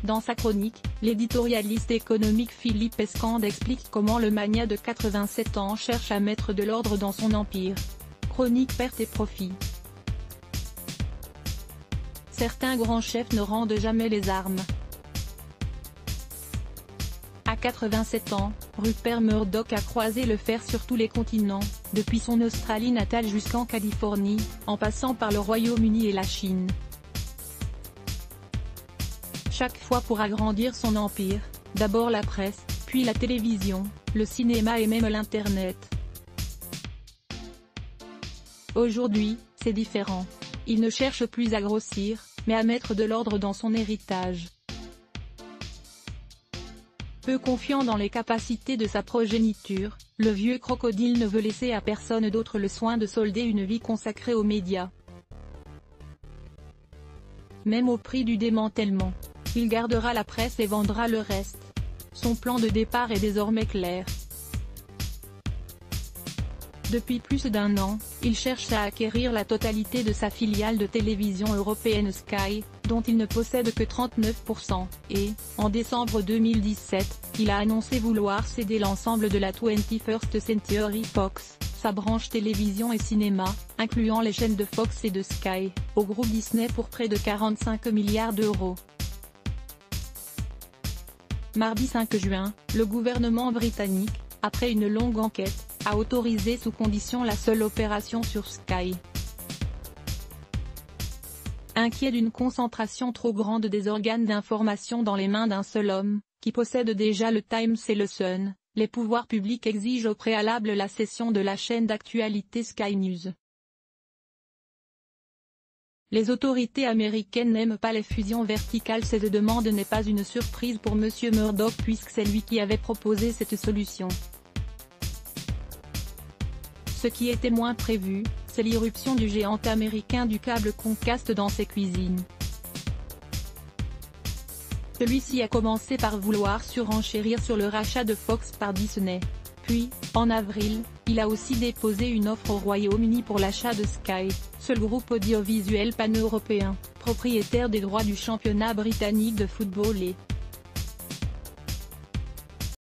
Dans sa chronique, l'éditorialiste économique Philippe Escande explique comment le magnat de 87 ans cherche à mettre de l'ordre dans son empire. Chronique pertes et profits. Certains grands chefs ne rendent jamais les armes. À 87 ans, Rupert Murdoch a croisé le fer sur tous les continents, depuis son Australie natale jusqu'en Californie, en passant par le Royaume-Uni et la Chine. Chaque fois pour agrandir son empire, d'abord la presse, puis la télévision, le cinéma et même l'Internet. Aujourd'hui, c'est différent. Il ne cherche plus à grossir, mais à mettre de l'ordre dans son héritage. Peu confiant dans les capacités de sa progéniture, le vieux crocodile ne veut laisser à personne d'autre le soin de solder une vie consacrée aux médias. Même au prix du démantèlement. Il gardera la presse et vendra le reste. Son plan de départ est désormais clair. Depuis plus d'1 an, il cherche à acquérir la totalité de sa filiale de télévision européenne Sky, dont il ne possède que 39%, et, en décembre 2017, il a annoncé vouloir céder l'ensemble de la 21st Century Fox, sa branche télévision et cinéma, incluant les chaînes de Fox et de Sky, au groupe Disney pour près de 45 milliards d'euros. Mardi 5 juin, le gouvernement britannique, après une longue enquête, a autorisé sous condition la seule opération sur Sky. Inquiet d'une concentration trop grande des organes d'information dans les mains d'un seul homme, qui possède déjà le Times et le Sun, les pouvoirs publics exigent au préalable la cession de la chaîne d'actualité Sky News. Les autorités américaines n'aiment pas les fusions verticales. Cette demande n'est pas une surprise pour M. Murdoch puisque c'est lui qui avait proposé cette solution. Ce qui était moins prévu, c'est l'irruption du géant américain du câble Comcast dans ses cuisines. Celui-ci a commencé par vouloir surenchérir sur le rachat de Fox par Disney. Puis, en avril, il a aussi déposé une offre au Royaume-Uni pour l'achat de Sky, seul groupe audiovisuel pan-européen, propriétaire des droits du championnat britannique de football et